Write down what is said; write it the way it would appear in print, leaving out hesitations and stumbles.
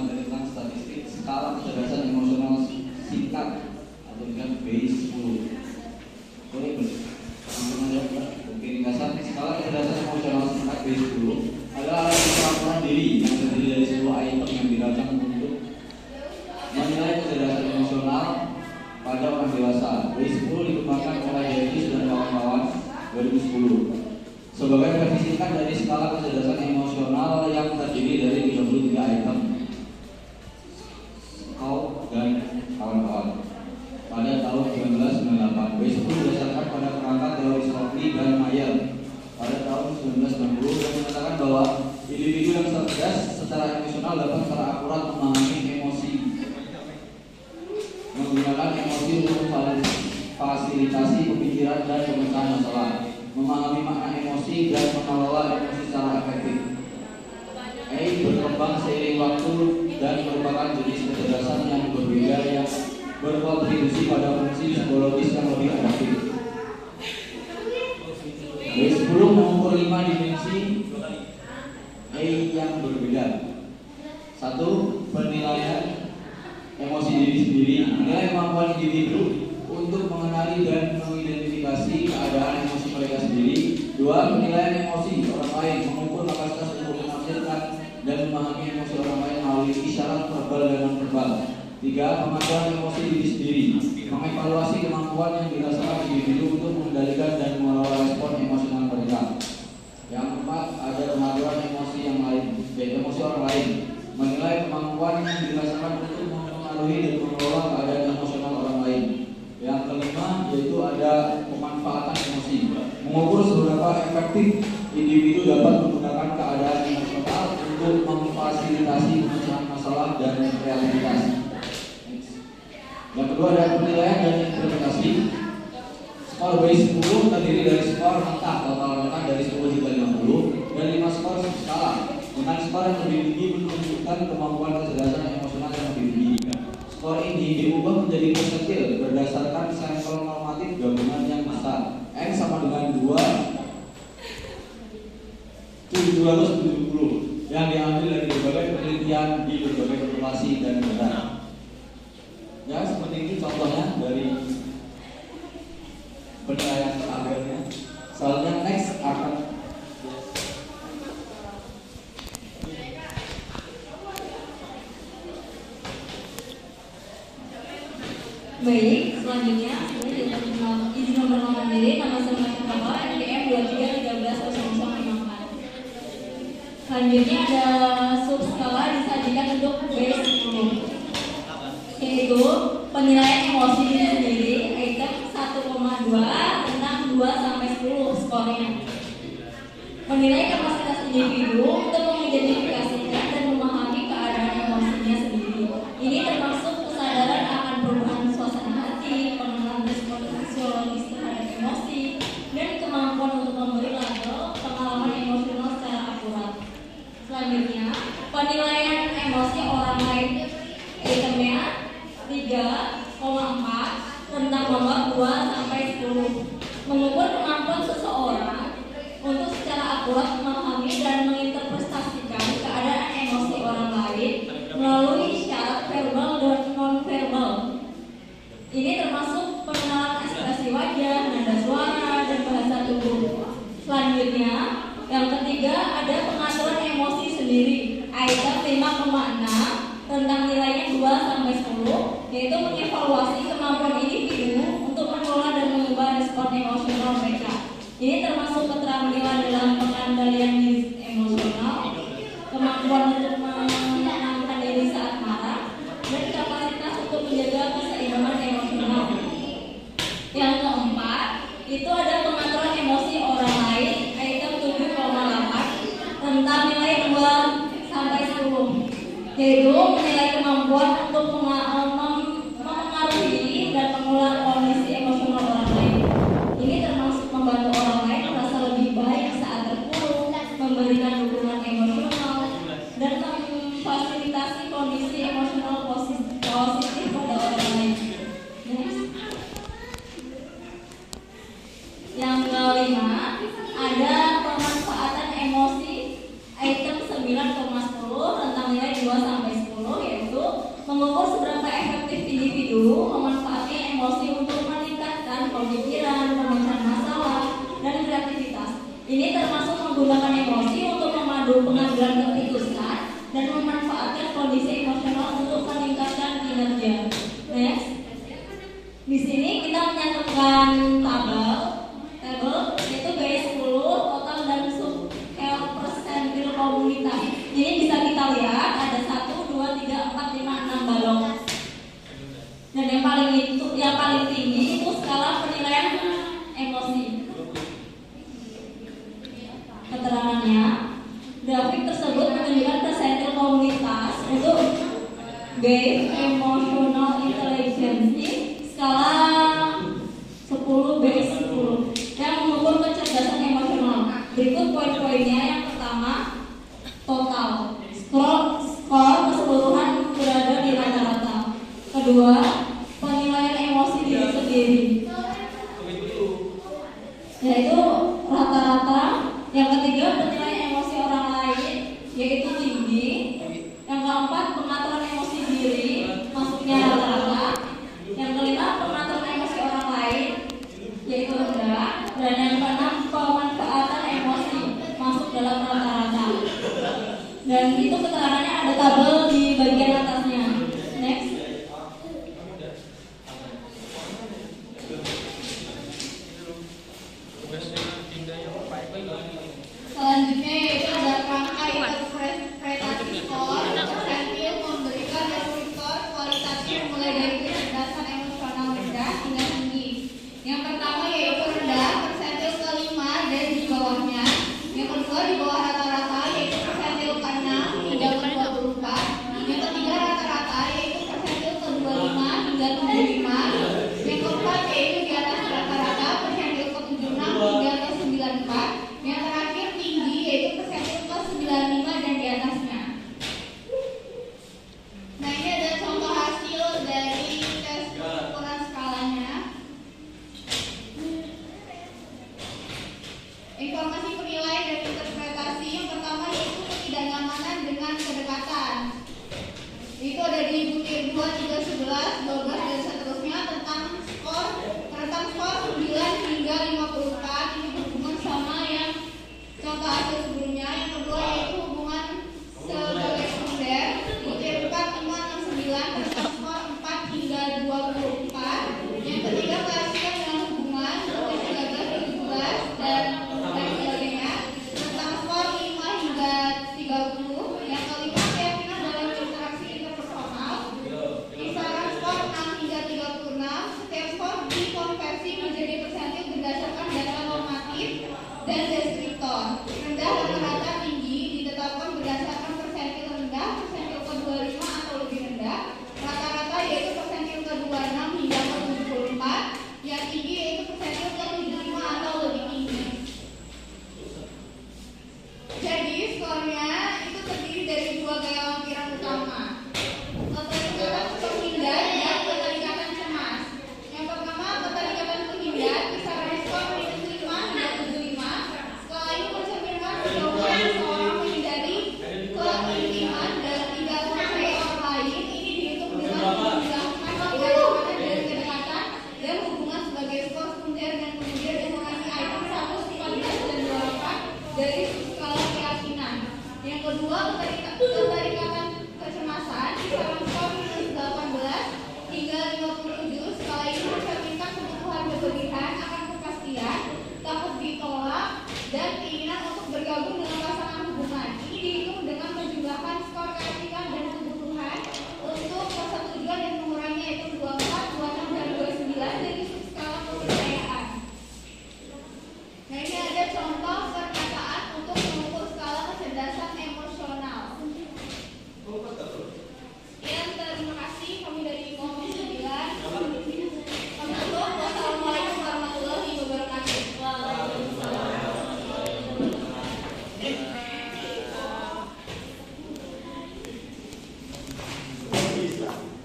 materi tentang statistik skala kecerdasan emosional singkat atau dengan BI 10. Boleh langsung aja Pak. Oke, ringkasan skala kecerdasan emosional singkat BI 10 adalah alat pengukuran diri yang terdiri dari sebuah item yang dirancang untuk menilai kecerdasan emosional pada orang dewasa. BI 10 dikembangkan oleh Davis dan kawan-kawan 2010 sebagai versi singkat dari skala kecerdasan emosional yang terdiri dari 33 item. Kau dan kawan-kawan pada tahun 1998. BI 10 berdasarkan pada kerangka teori Stokely dan Mayer pada tahun 1990 yang menyatakan bahwa individu yang cerdas secara emosional dapat secara akurat memahami emosi, menggunakan emosi untuk fasilitasi pemikiran dan pemecahan masalah, memahami makna emosi dan mengelola emosi secara efektif. Berkembang seiring waktu dan merupakan jenis kecerdasan yang berbeda yang berkontribusi pada fungsi psikologis yang lebih adaptif. BI 10 mengukur 5 dimensi yang berbeda. 1. Penilaian emosi diri sendiri, menilai kemampuan individu untuk mengenali dan mengidentifikasi keadaan emosi mereka sendiri. 2. Penilaian emosi orang lain, mengukur kapasitas untuk menafsirkan dan memahami emosi orang lain melalui isyarat verbal dan non-verbal. 3. Pengakuan emosi diri sendiri, mengevaluasi kemampuan yang dirasakan individu untuk mengendalikan dan mengelola respon emosional mereka. Yang 4. Ada pengakuan emosi yang lain, yaitu emosi orang lain, menilai kemampuan yang dirasakan untuk mempengaruhi dan mengelola keadaan emosional orang lain. Yang kelima yaitu ada pemanfaatan emosi, mengukur seberapa efektif individu dapat menggunakan keadaan emosional untuk memfasilitasi pemecahan masalah dan kreativitas. Yang kedua ada penilaian dan interpretasi. Skor BI 10 terdiri dari skor mentah, total mentah dari 10 hingga 50 dan 5 skor skala. Dengan skor yang lebih tinggi menunjukkan kemampuan kecerdasan emosional yang lebih tinggi. Skor ini diubah menjadi persentil berdasarkan sampel normatif gabungan yang besar. N sama dengan 2,770 yang diambil dari berbagai penelitian di berbagai populasi dan negara. Ya, seperti itu contohnya dari penilaian terakhirnya. Soalnya next akan baik, selanjutnya izin memperkenalkan diri, nama saya Mustafa, NPM 23130054. Selanjutnya ada subskala disajikan untuk BI 10, yaitu penilaian emosi diri sendiri, item 1,2 tentang 2 sampai 10 skornya. Menilai kapasitas individu untuk mengidentifikasikan dan memahami keadaan emosinya sendiri. Ini termasuk kesadaran akan perubahan suasana hati, pengenalan respon fisiologis terhadap emosi, dan kemampuan untuk memberi label pengalaman emosional secara akurat. Selanjutnya, penilaian emosi orang lain, itemnya 3,4 tentang nomor 2 sampai 10, mengukur kemampuan seseorang untuk secara akurat memahami dan menginterpretasikan keadaan emosi orang lain melalui isyarat verbal dan non-verbal. Ini termasuk pengenalan ekspresi wajah, nada suara, dan bahasa tubuh. Selanjutnya, yang ketiga ada pengaturan emosi sendiri, item 5,6 tentang nilainya 2 sampai 10, yaitu mengevaluasi kemampuan individu untuk mengelola dan mengubah respon emosional mereka. Ini termasuk keterampilan dalam pengendalian diri emosional, kemampuan untuk menenangkan diri saat marah, dan kapasitas untuk menjaga keseimbangan emosional. Yang keempat, itu ada pengaturan emosi orang lain, item 7,8 tentang nilai 2 sampai 10, yaitu menilai kemampuan untuk mempengaruhi dan mengelola kondisi emosional orang lain. Ini termasuk membantu orang lain merasa lebih baik saat terpuruk, memberikan dukungan emosional, dan memfasilitasi kondisi emosional positif pada orang lain. Yang kelima, ada pemanfaatan emosi, item 9,10 tentang nilai 2 sampai 10, individu memanfaatkan emosi untuk meningkatkan pemikiran, pemecahan masalah, dan kreativitas. Ini termasuk menggunakan emosi untuk memandu pengambilan keputusan dan memanfaatkan kondisi emosional untuk meningkatkan kinerja. Next. Di sini kita menyatukan tabel yaitu B10 total dan subscale persentil komunitas. Ini bisa kita lihat ada 1, 2, 3, 4, 5, 6 balok. Dan yang paling tinggi itu skala penilaian emosi. Keterangannya, grafik tersebut menunjukkan persentil komunitas untuk Gave Emotional Intelligence skala 10/10 yang mengukur kecerdasan emosional. Berikut poin-poinnya. Yang pertama, total. Skor keseluruhan berada di rata-rata. Kedua, penilaian emosi diri sendiri, yaitu rata-rata. Yang ketiga, penilaian emosi orang lain, yaitu tinggi. Yang keempat, pengaturan emosi diri, masuknya rata-rata. Yang kelima, pengaturan emosi orang lain, yaitu rendah. Dan yang keenam, pemanfaatan emosi, masuk dalam rata-rata. Dan itu keterangannya ada tabel di bagian atasnya. Next. Selanjutnya yaitu ada rangka interpretasi skor persentil memberikan deskriptor kualitatif mulai dari kecerdasan emosional rendah hingga tinggi. Yang pertama yaitu rendah, persentil ke-5 dan di bawahnya. Yang kedua di bawah rata-rata yaitu persentil ke-6 hingga ke-24. Yang ketiga rata-rata yaitu persentil ke-25 hingga ke-75. Yang keempat yaitu di atas rata-rata persentil ke-76 hingga ke-94. Yang terakhir tinggi yaitu persentil ke-95 dan di atasnya. Nah, ini ada contoh hasil dari tes ukuran skalanya. Informasi penilaian dan interpretasi. Yang pertama yaitu ketidaknyamanan dengan kedekatan. Itu ada di butir 2, 3, 11, 12 dan seterusnya tentang skor 9 hingga 54. Ini berhubungan sama yang contoh hasil